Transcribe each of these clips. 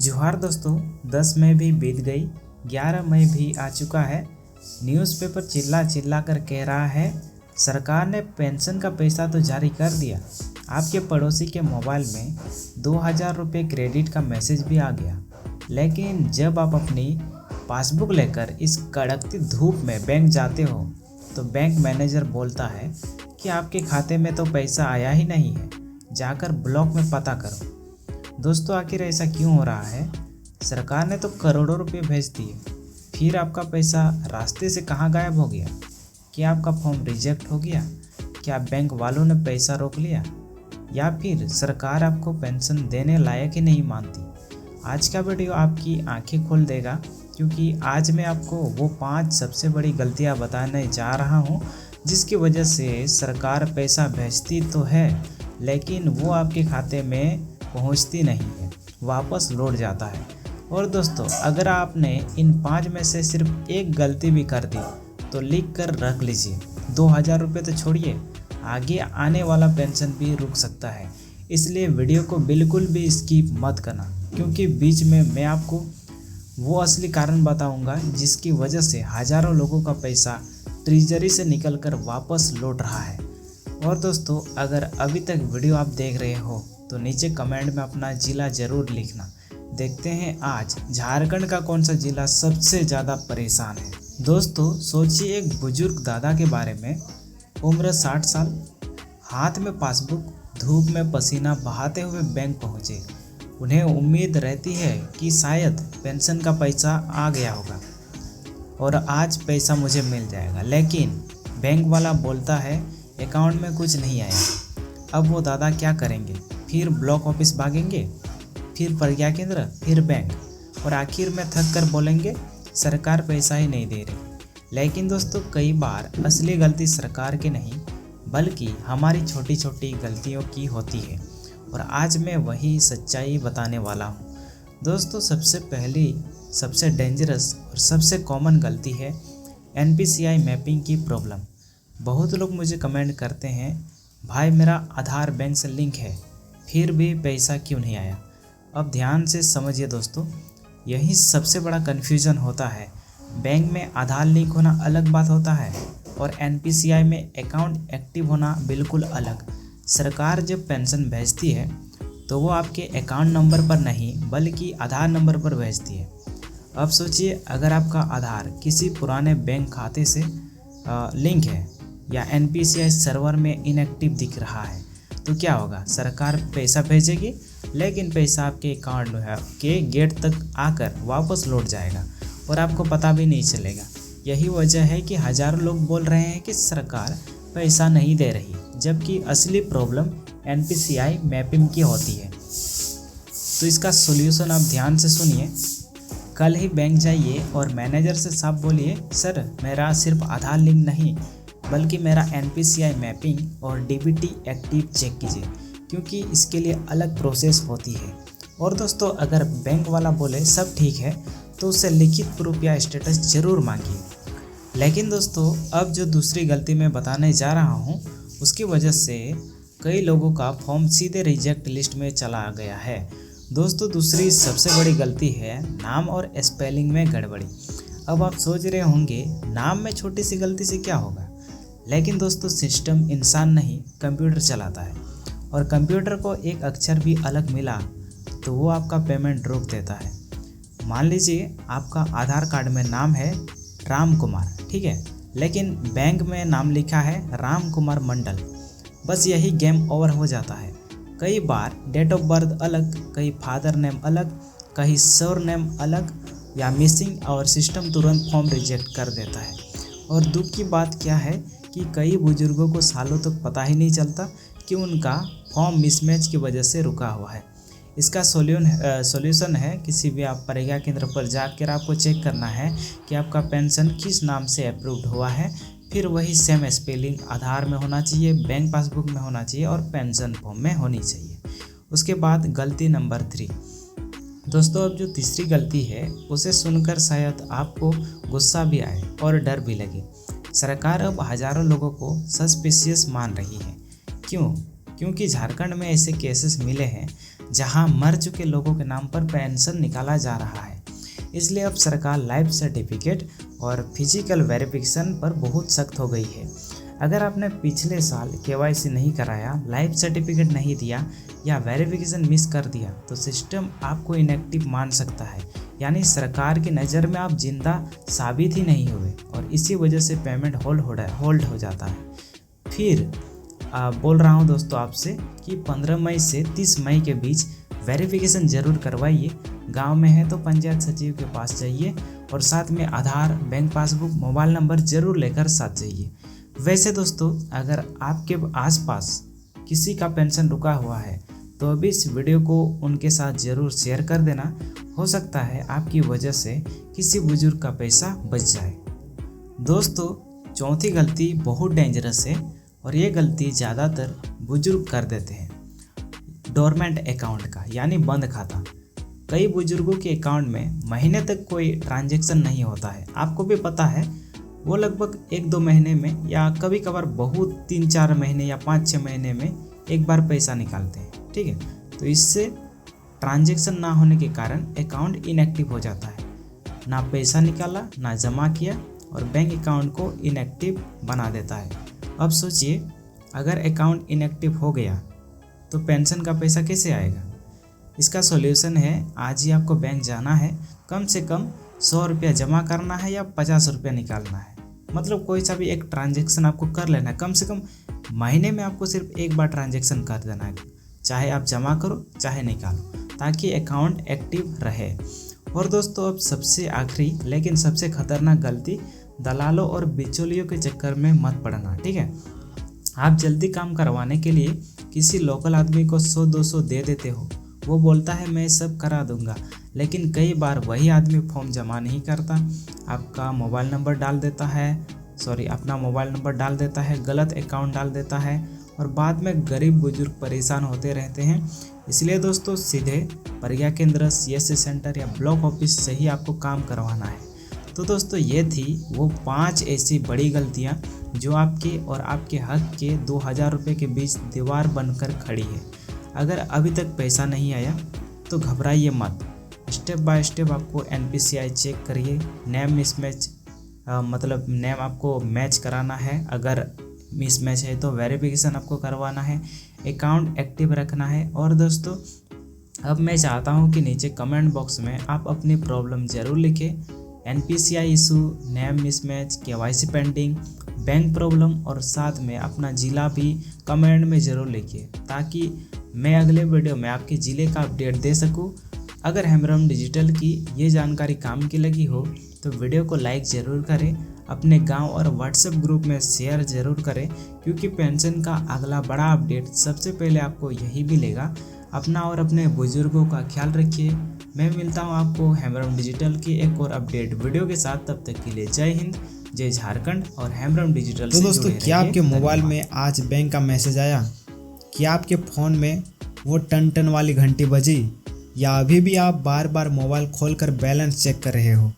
जोहार दोस्तों, 10 मई भी बीत गई, 11 मई भी आ चुका है। न्यूज़पेपर चिल्ला चिल्ला कर कह रहा है सरकार ने पेंशन का पैसा तो जारी कर दिया। आपके पड़ोसी के मोबाइल में 2000 रुपये क्रेडिट का मैसेज भी आ गया, लेकिन जब आप अपनी पासबुक लेकर इस कड़कती धूप में बैंक जाते हो तो बैंक मैनेजर बोलता है कि आपके खाते में तो पैसा आया ही नहीं है, जाकर ब्लॉक में पता करो। दोस्तों, आखिर ऐसा क्यों हो रहा है? सरकार ने तो करोड़ों रुपए भेज दिए, फिर आपका पैसा रास्ते से कहाँ गायब हो गया? क्या आपका फॉर्म रिजेक्ट हो गया? क्या बैंक वालों ने पैसा रोक लिया, या फिर सरकार आपको पेंशन देने लायक ही नहीं मानती? आज का वीडियो आपकी आंखें खोल देगा, क्योंकि आज मैं आपको वो 5 सबसे बड़ी गलतियां बताने जा रहा हूं, जिसकी वजह से सरकार पैसा भेजती तो है, लेकिन वो आपके खाते में पहुंचती नहीं है, वापस लौट जाता है। और दोस्तों, अगर आपने इन 5 में से सिर्फ एक गलती भी कर दी तो लिख कर रख लीजिए। 2000 रुपये तो छोड़िए, आगे आने वाला पेंशन भी रुक सकता है। इसलिए वीडियो को बिल्कुल भी स्किप मत करना, क्योंकि बीच में मैं आपको वो असली कारण बताऊंगा जिसकी वजह से हज़ारों लोगों का पैसा ट्रेजरी से निकलकर वापस लौट रहा है। और दोस्तों, अगर अभी तक वीडियो आप देख रहे हो तो नीचे कमेंट में अपना ज़िला ज़रूर लिखना। देखते हैं आज झारखंड का कौन सा ज़िला सबसे ज़्यादा परेशान है। दोस्तों, सोचिए एक बुजुर्ग दादा के बारे में, उम्र 60 साल, हाथ में पासबुक, धूप में पसीना बहाते हुए बैंक पहुँचे। उन्हें उम्मीद रहती है कि शायद पेंशन का पैसा आ गया होगा और आज पैसा मुझे मिल जाएगा, लेकिन बैंक वाला बोलता है अकाउंट में कुछ नहीं आया। अब वो दादा क्या करेंगे? फिर ब्लॉक ऑफिस भागेंगे, फिर प्रज्ञा केंद्र, फिर बैंक, और आखिर में थक कर बोलेंगे सरकार पैसा ही नहीं दे रही। लेकिन दोस्तों, कई बार असली गलती सरकार की नहीं, बल्कि हमारी छोटी छोटी गलतियों की होती है, और आज मैं वही सच्चाई बताने वाला हूँ। दोस्तों, सबसे पहली, सबसे डेंजरस और सबसे कॉमन गलती है NPCI मैपिंग की प्रॉब्लम। बहुत लोग मुझे कमेंट करते हैं, भाई मेरा आधार बैंक से लिंक है, फिर भी पैसा क्यों नहीं आया? अब ध्यान से समझिए दोस्तों, यही सबसे बड़ा कन्फ्यूज़न होता है। बैंक में आधार लिंक होना अलग बात होता है, और NPCI में अकाउंट एक्टिव होना बिल्कुल अलग। सरकार जब पेंशन भेजती है तो वो आपके अकाउंट नंबर पर नहीं, बल्कि आधार नंबर पर भेजती है। अब सोचिए, अगर आपका आधार किसी पुराने बैंक खाते से लिंक है या NPCI सर्वर में इनएक्टिव दिख रहा है, तो क्या होगा? सरकार पैसा भेजेगी, लेकिन पैसा आपके अकाउंट के गेट तक आकर वापस लौट जाएगा और आपको पता भी नहीं चलेगा। यही वजह है कि हज़ारों लोग बोल रहे हैं कि सरकार पैसा नहीं दे रही, जबकि असली प्रॉब्लम NPCI मैपिंग की होती है। तो इसका सॉल्यूशन आप ध्यान से सुनिए। कल ही बैंक जाइए और मैनेजर से साफ बोलिए, सर मेरा सिर्फ आधार लिंक नहीं, बल्कि मेरा NPCI मैपिंग और DBT एक्टिव चेक कीजिए, क्योंकि इसके लिए अलग प्रोसेस होती है। और दोस्तों, अगर बैंक वाला बोले सब ठीक है तो उससे लिखित प्रूफ या स्टेटस जरूर मांगिए। लेकिन दोस्तों, अब जो दूसरी गलती मैं बताने जा रहा हूँ, उसकी वजह से कई लोगों का फॉर्म सीधे रिजेक्ट लिस्ट में चला गया है। दोस्तों, दूसरी सबसे बड़ी गलती है नाम और स्पेलिंग में गड़बड़ी। अब आप सोच रहे होंगे, नाम में छोटी सी गलती से क्या होगा? लेकिन दोस्तों, सिस्टम इंसान नहीं कंप्यूटर चलाता है, और कंप्यूटर को एक अक्षर भी अलग मिला तो वो आपका पेमेंट रोक देता है। मान लीजिए आपका आधार कार्ड में नाम है राम कुमार, ठीक है, लेकिन बैंक में नाम लिखा है राम कुमार मंडल। बस यही गेम ओवर हो जाता है। कई बार डेट ऑफ बर्थ अलग, कहीं फादर नेम अलग, कहीं सर नेम अलग या मिसिंग, और सिस्टम तुरंत फॉर्म रिजेक्ट कर देता है। और दुख की बात क्या है कि कई बुजुर्गों को सालों तक पता ही नहीं चलता कि उनका फॉर्म मिसमैच की वजह से रुका हुआ है। इसका सॉल्यूशन है, किसी भी आप प्रज्ञा केंद्र पर जाकर आपको चेक करना है कि आपका पेंशन किस नाम से अप्रूव्ड हुआ है। फिर वही सेम स्पेलिंग आधार में होना चाहिए, बैंक पासबुक में होना चाहिए, और पेंशन फॉर्म में होनी चाहिए। उसके बाद गलती नंबर 3। दोस्तों, अब जो तीसरी गलती है उसे सुनकर शायद आपको गुस्सा भी आए और डर भी लगे। सरकार अब हज़ारों लोगों को सस्पिशियस मान रही है। क्यों? क्योंकि झारखंड में ऐसे केसेस मिले हैं जहां मर चुके लोगों के नाम पर पेंशन निकाला जा रहा है। इसलिए अब सरकार लाइफ सर्टिफिकेट और फिजिकल वेरिफिकेशन पर बहुत सख्त हो गई है। अगर आपने पिछले साल KYC नहीं कराया, लाइफ सर्टिफिकेट नहीं दिया या वेरिफिकेशन मिस कर दिया तो सिस्टम आपको इनएक्टिव मान सकता है, यानी सरकार की नज़र में आप जिंदा साबित ही नहीं हुए और इसी वजह से पेमेंट होल्ड हो जाता है। फिर बोल रहा हूँ दोस्तों आपसे कि 15 मई से 30 मई के बीच वेरिफिकेशन ज़रूर करवाइए। गांव में है तो पंचायत सचिव के पास जाइए और साथ में आधार, बैंक पासबुक, मोबाइल नंबर ज़रूर लेकर साथ जाइए। वैसे दोस्तों, अगर आपके आसपास किसी का पेंशन रुका हुआ है तो अभी इस वीडियो को उनके साथ ज़रूर शेयर कर देना। हो सकता है आपकी वजह से किसी बुजुर्ग का पैसा बच जाए। दोस्तों, चौथी गलती बहुत डेंजरस है और ये गलती ज़्यादातर बुजुर्ग कर देते हैं। डोरमेंट अकाउंट का यानी बंद खाता। कई बुजुर्गों के अकाउंट में महीने तक कोई ट्रांजैक्शन नहीं होता है। आपको भी पता है, वो लगभग 1-2 महीने में या कभी कभार बहुत 3-4 महीने या 5-6 महीने में एक बार पैसा निकालते हैं। ठीक है, तो इससे ट्रांजैक्शन ना होने के कारण अकाउंट इनएक्टिव हो जाता है। ना पैसा निकाला, ना जमा किया और बैंक अकाउंट को इनएक्टिव बना देता है। अब सोचिए, अगर अकाउंट इनएक्टिव हो गया तो पेंशन का पैसा कैसे आएगा? इसका सॉल्यूशन है, आज ही आपको बैंक जाना है, कम से कम 100 रुपया जमा करना है या 50 रुपया निकालना है। मतलब कोई सा भी एक ट्रांजैक्शन आपको कर लेना है। कम से कम महीने में आपको सिर्फ एक बार ट्रांजैक्शन कर देना है, चाहे आप जमा करो चाहे निकालो, ताकि अकाउंट एक्टिव रहे। और दोस्तों, अब सबसे आखिरी लेकिन सबसे खतरनाक गलती, दलालों और बिचौलियों के चक्कर में मत पड़ना। ठीक है, आप जल्दी काम करवाने के लिए किसी लोकल आदमी को 100-200 दे देते हो। वो बोलता है मैं सब करा दूंगा, लेकिन कई बार वही आदमी फॉर्म जमा नहीं करता, आपका मोबाइल नंबर डाल देता है, अपना मोबाइल नंबर डाल देता है, गलत अकाउंट डाल देता है और बाद में गरीब बुजुर्ग परेशान होते रहते हैं। इसलिए दोस्तों, सीधे प्रज्ञा केंद्र, CSC सेंटर या ब्लॉक ऑफिस से ही आपको काम करवाना है। तो दोस्तों, ये थी वो 5 ऐसी बड़ी गलतियाँ जो आपके और आपके हक के 2000 रुपये के बीच दीवार बनकर खड़ी है। अगर अभी तक पैसा नहीं आया तो घबराइए मत। स्टेप बाय स्टेप आपको NPCI चेक करिए, नेम मिसमैच मतलब नेम आपको मैच कराना है, अगर मिसमैच है तो वेरिफिकेशन आपको करवाना है, अकाउंट एक्टिव रखना है। और दोस्तों, अब मैं चाहता हूं कि नीचे कमेंट बॉक्स में आप अपनी प्रॉब्लम ज़रूर लिखें। NPCI issue, name mismatch, KYC pending, bank problem और साथ में अपना ज़िला भी कमेंट में ज़रूर लिखिए, ताकि मैं अगले वीडियो में आपके ज़िले का अपडेट दे सकूं। अगर हेमरम डिजिटल की ये जानकारी काम की लगी हो तो वीडियो को लाइक ज़रूर करें, अपने गांव और व्हाट्सएप ग्रुप में शेयर ज़रूर करें, क्योंकि पेंशन का अगला बड़ा अपडेट सबसे पहले आपको यही मिलेगा। अपना और अपने बुजुर्गों का ख्याल रखिए। मैं मिलता हूं आपको हेमरम डिजिटल की एक और अपडेट वीडियो के साथ। तब तक के लिए जय हिंद, जय झारखंड और हेमरम डिजिटल। तो दोस्तों, क्या आपके मोबाइल में आज बैंक का मैसेज आया? क्या आपके फ़ोन में वो टन वाली घंटी बजी? या अभी भी आप बार बार मोबाइल खोलकर बैलेंस चेक कर रहे हो?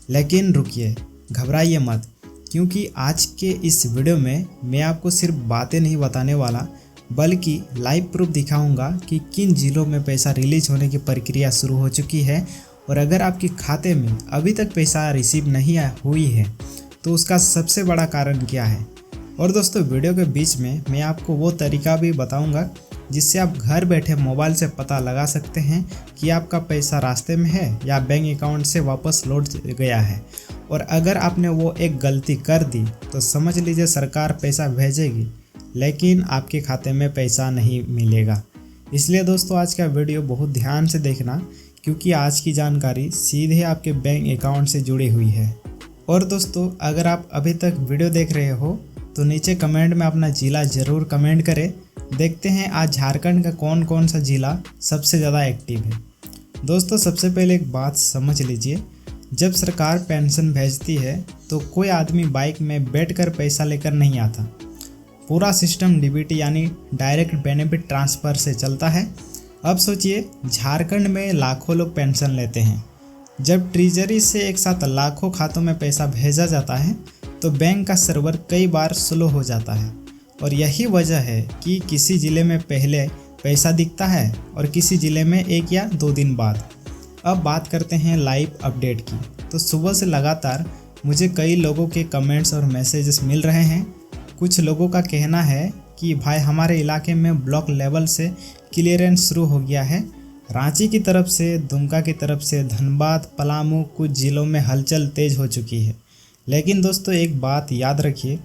लेकिन रुकिए, घबराइए मत, क्योंकि आज के इस वीडियो में मैं आपको सिर्फ बातें नहीं बताने वाला, बल्कि लाइव प्रूफ दिखाऊंगा कि किन जिलों में पैसा रिलीज होने की प्रक्रिया शुरू हो चुकी है और अगर आपके खाते में अभी तक पैसा रिसीव नहीं हुई है तो उसका सबसे बड़ा कारण क्या है। और दोस्तों, वीडियो के बीच में मैं आपको वो तरीका भी बताऊंगा जिससे आप घर बैठे मोबाइल से पता लगा सकते हैं कि आपका पैसा रास्ते में है या बैंक अकाउंट से वापस लौट गया है। और अगर आपने वो एक गलती कर दी तो समझ लीजिए सरकार पैसा भेजेगी, लेकिन आपके खाते में पैसा नहीं मिलेगा। इसलिए दोस्तों, आज का वीडियो बहुत ध्यान से देखना, क्योंकि आज की जानकारी सीधे आपके बैंक अकाउंट से जुड़ी हुई है। और दोस्तों, अगर आप अभी तक वीडियो देख रहे हो तो नीचे कमेंट में अपना ज़िला ज़रूर कमेंट करें। देखते हैं आज झारखंड का कौन कौन सा ज़िला सबसे ज़्यादा एक्टिव है। दोस्तों, सबसे पहले एक बात समझ लीजिए, जब सरकार पेंशन भेजती है तो कोई आदमी बाइक में बैठकर पैसा लेकर नहीं आता। पूरा सिस्टम DBT यानी डायरेक्ट बेनिफिट ट्रांसफ़र से चलता है। अब सोचिए, झारखंड में लाखों लोग पेंशन लेते हैं। जब ट्रेजरी से एक साथ लाखों खातों में पैसा भेजा जाता है तो बैंक का सर्वर कई बार स्लो हो जाता है। और यही वजह है कि किसी ज़िले में पहले पैसा दिखता है और किसी ज़िले में 1 या 2 दिन बाद। अब बात करते हैं लाइव अपडेट की। तो सुबह से लगातार मुझे कई लोगों के कमेंट्स और मैसेजेस मिल रहे हैं। कुछ लोगों का कहना है कि भाई हमारे इलाके में ब्लॉक लेवल से क्लियरेंस शुरू हो गया है। रांची की तरफ से, दुमका की तरफ से, धनबाद, पलामू, कुछ ज़िलों में हलचल तेज़ हो चुकी है। लेकिन दोस्तों एक बात याद रखिए,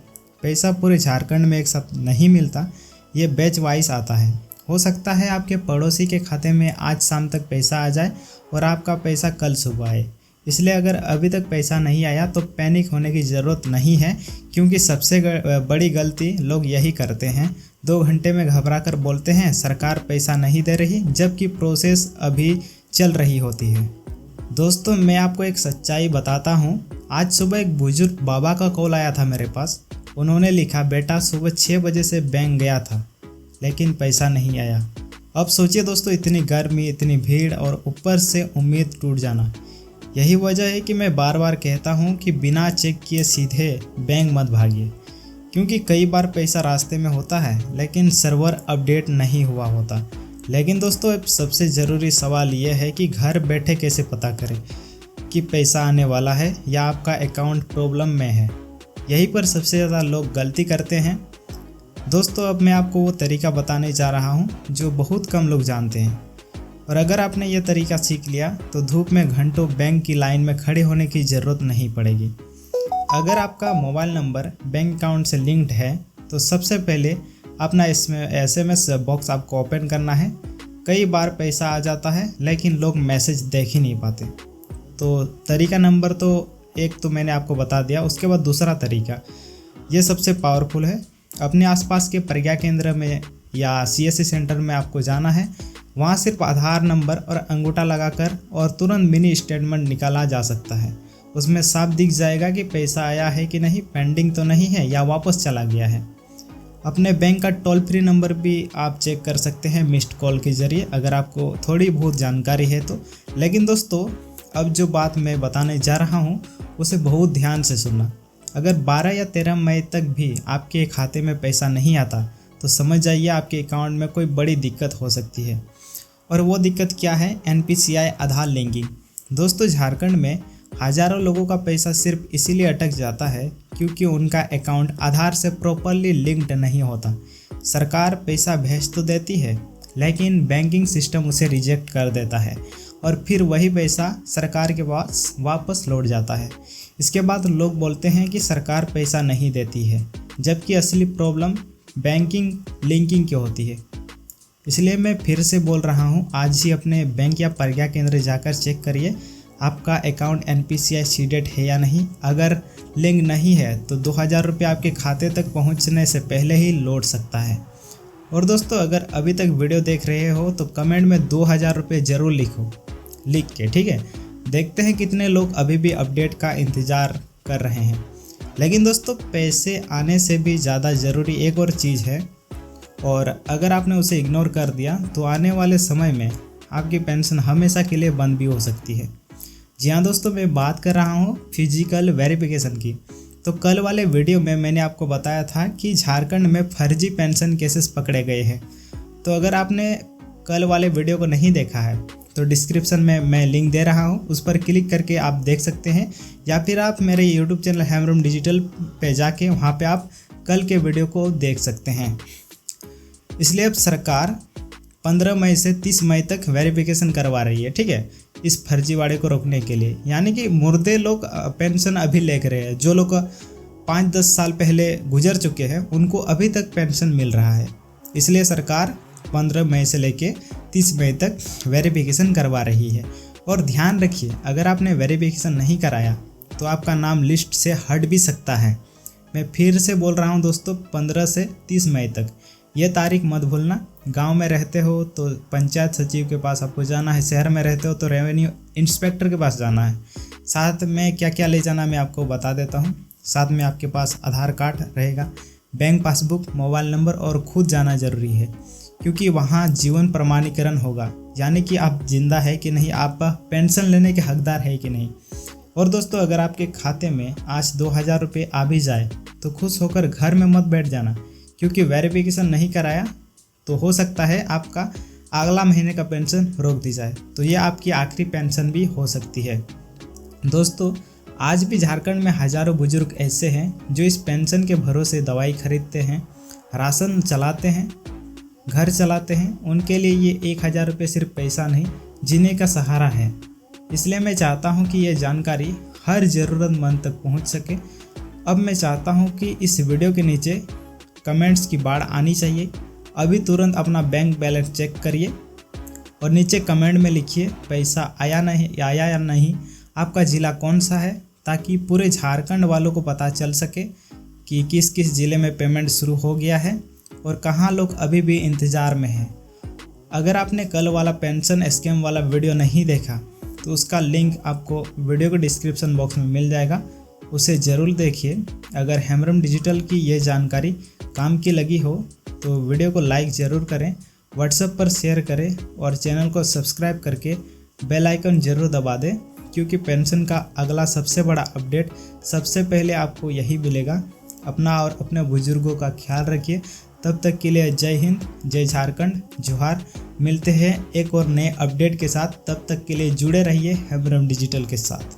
पैसा पूरे झारखंड में एक साथ नहीं मिलता, ये बैच वाइज आता है। हो सकता है आपके पड़ोसी के खाते में आज शाम तक पैसा आ जाए और आपका पैसा कल सुबह आए। इसलिए अगर अभी तक पैसा नहीं आया तो पैनिक होने की ज़रूरत नहीं है, क्योंकि सबसे बड़ी गलती लोग यही करते हैं। 2 घंटे में घबरा कर बोलते हैं सरकार पैसा नहीं दे रही, जबकि प्रोसेस अभी चल रही होती है। दोस्तों मैं आपको एक सच्चाई बताता हूँ। आज सुबह एक बुजुर्ग बाबा का कॉल आया था मेरे पास। उन्होंने लिखा, बेटा सुबह 6 बजे से बैंक गया था लेकिन पैसा नहीं आया। अब सोचिए दोस्तों, इतनी गर्मी, इतनी भीड़ और ऊपर से उम्मीद टूट जाना। यही वजह है कि मैं बार बार कहता हूँ कि बिना चेक किए सीधे बैंक मत भागिए, क्योंकि कई बार पैसा रास्ते में होता है लेकिन सर्वर अपडेट नहीं हुआ होता। लेकिन दोस्तों अब सबसे ज़रूरी सवाल ये है कि घर बैठे कैसे पता करें कि पैसा आने वाला है या आपका अकाउंट प्रॉब्लम में है। यहीं पर सबसे ज़्यादा लोग गलती करते हैं। दोस्तों अब मैं आपको वो तरीका बताने जा रहा हूँ जो बहुत कम लोग जानते हैं, और अगर आपने ये तरीका सीख लिया तो धूप में घंटों बैंक की लाइन में खड़े होने की ज़रूरत नहीं पड़ेगी। अगर आपका मोबाइल नंबर बैंक अकाउंट से लिंक्ड है तो सबसे पहले अपना इसमें SMS बॉक्स आपको ओपन करना है। कई बार पैसा आ जाता है लेकिन लोग मैसेज देख ही नहीं पाते। तो तरीका नंबर तो एक तो मैंने आपको बता दिया। उसके बाद दूसरा तरीका, ये सबसे पावरफुल है। अपने आसपास के प्रज्ञा केंद्र में या CSC सेंटर में आपको जाना है। वहाँ सिर्फ आधार नंबर और अंगूठा लगाकर और तुरंत मिनी स्टेटमेंट निकाला जा सकता है। उसमें साफ दिख जाएगा कि पैसा आया है कि नहीं, पेंडिंग तो नहीं है या वापस चला गया है। अपने बैंक का टोल फ्री नंबर भी आप चेक कर सकते हैं मिस्ड कॉल के ज़रिए, अगर आपको थोड़ी बहुत जानकारी है तो। लेकिन दोस्तों अब जो बात मैं बताने जा रहा हूँ उसे बहुत ध्यान से सुनना। अगर 12 या 13 मई तक भी आपके खाते में पैसा नहीं आता तो समझ जाइए आपके अकाउंट में कोई बड़ी दिक्कत हो सकती है। और वो दिक्कत क्या है? NPCI आधार लिंकिंग। दोस्तों झारखंड में हज़ारों लोगों का पैसा सिर्फ इसीलिए अटक जाता है क्योंकि उनका अकाउंट आधार से प्रॉपरली लिंक्ड नहीं होता। सरकार पैसा भेज तो देती है लेकिन बैंकिंग सिस्टम उसे रिजेक्ट कर देता है और फिर वही पैसा सरकार के पास वापस लौट जाता है। इसके बाद लोग बोलते हैं कि सरकार पैसा नहीं देती है, जबकि असली प्रॉब्लम बैंकिंग लिंकिंग की होती है। इसलिए मैं फिर से बोल रहा हूँ, आज ही अपने बैंक या प्रज्ञा केंद्र जाकर चेक करिए आपका अकाउंट NPCI सीडेड है या नहीं। अगर लिंक नहीं है तो 2000 रुपये आपके खाते तक पहुँचने से पहले ही लौट सकता है। और दोस्तों अगर अभी तक वीडियो देख रहे हो तो कमेंट में 2000 रुपये ज़रूर लिख के, ठीक है। देखते हैं कितने लोग अभी भी अपडेट का इंतज़ार कर रहे हैं। लेकिन दोस्तों पैसे आने से भी ज़्यादा ज़रूरी एक और चीज़ है, और अगर आपने उसे इग्नोर कर दिया तो आने वाले समय में आपकी पेंशन हमेशा के लिए बंद भी हो सकती है। जी हाँ दोस्तों, मैं बात कर रहा हूँ फिजिकल वेरिफिकेशन की। तो कल वाले वीडियो में मैंने आपको बताया था कि झारखंड में फर्जी पेंशन केसेस पकड़े गए हैं। तो अगर आपने कल वाले वीडियो को नहीं देखा है तो डिस्क्रिप्शन में मैं लिंक दे रहा हूँ, उस पर क्लिक करके आप देख सकते हैं, या फिर आप मेरे YouTube चैनल हेमरूम डिजिटल पे जाके वहाँ पे आप कल के वीडियो को देख सकते हैं। इसलिए अब सरकार 15 मई से 30 मई तक वेरिफिकेशन करवा रही है, ठीक है, इस फर्जीवाड़े को रोकने के लिए। यानी कि मुर्दे लोग पेंशन अभी ले रहे हैं, जो लोग 5-10 साल पहले गुजर चुके हैं उनको अभी तक पेंशन मिल रहा है। इसलिए सरकार 15 मई से लेके 30 मई तक वेरिफिकेशन करवा रही है। और ध्यान रखिए, अगर आपने वेरिफिकेशन नहीं कराया तो आपका नाम लिस्ट से हट भी सकता है। मैं फिर से बोल रहा हूँ दोस्तों, 15 से 30 मई तक, ये तारीख मत भूलना। गांव में रहते हो तो पंचायत सचिव के पास आपको जाना है, शहर में रहते हो तो रेवेन्यू इंस्पेक्टर के पास जाना है। साथ में क्या क्या ले जाना मैं आपको बता देता हूँ। साथ में आपके पास आधार कार्ड रहेगा, बैंक पासबुक, मोबाइल नंबर, और खुद जाना ज़रूरी है क्योंकि वहाँ जीवन प्रमाणीकरण होगा, यानी कि आप जिंदा है कि नहीं, आप पेंशन लेने के हकदार है कि नहीं। और दोस्तों अगर आपके खाते में आज 2000 रुपये आ भी जाए तो खुश होकर घर में मत बैठ जाना, क्योंकि वेरिफिकेशन नहीं कराया तो हो सकता है आपका अगला महीने का पेंशन रोक दी जाए, तो ये आपकी आखिरी पेंशन भी हो सकती है। दोस्तों, आज भी झारखंड में हजारों बुजुर्ग ऐसे हैं जो इस पेंशन के भरोसे दवाई खरीदते हैं, राशन चलाते हैं, घर चलाते हैं। उनके लिए ये 1000 रुपये सिर्फ पैसा नहीं, जीने का सहारा है। इसलिए मैं चाहता हूँ कि ये जानकारी हर ज़रूरतमंद तक पहुँच सके। अब मैं चाहता हूँ कि इस वीडियो के नीचे कमेंट्स की बाढ़ आनी चाहिए। अभी तुरंत अपना बैंक बैलेंस चेक करिए और नीचे कमेंट में लिखिए पैसा आया या नहीं, आपका ज़िला कौन सा है, ताकि पूरे झारखंड वालों को पता चल सके कि किस किस ज़िले में पेमेंट शुरू हो गया है और कहाँ लोग अभी भी इंतज़ार में हैं। अगर आपने कल वाला पेंशन स्कीम वाला वीडियो नहीं देखा तो उसका लिंक आपको वीडियो के डिस्क्रिप्शन बॉक्स में मिल जाएगा, उसे ज़रूर देखिए। अगर हेम्ब्रम डिजिटल की ये जानकारी काम की लगी हो तो वीडियो को लाइक ज़रूर करें, व्हाट्सएप पर शेयर करें और चैनल को सब्सक्राइब करके बेल आइकन ज़रूर दबा दें, क्योंकि पेंशन का अगला सबसे बड़ा अपडेट सबसे पहले आपको यही मिलेगा। अपना और अपने बुजुर्गों का ख्याल रखिए। तब तक के लिए जय हिंद, जय झारखंड, जोहार। मिलते हैं एक और नए अपडेट के साथ। तब तक के लिए जुड़े रहिए हेम्ब्रम डिजिटल के साथ।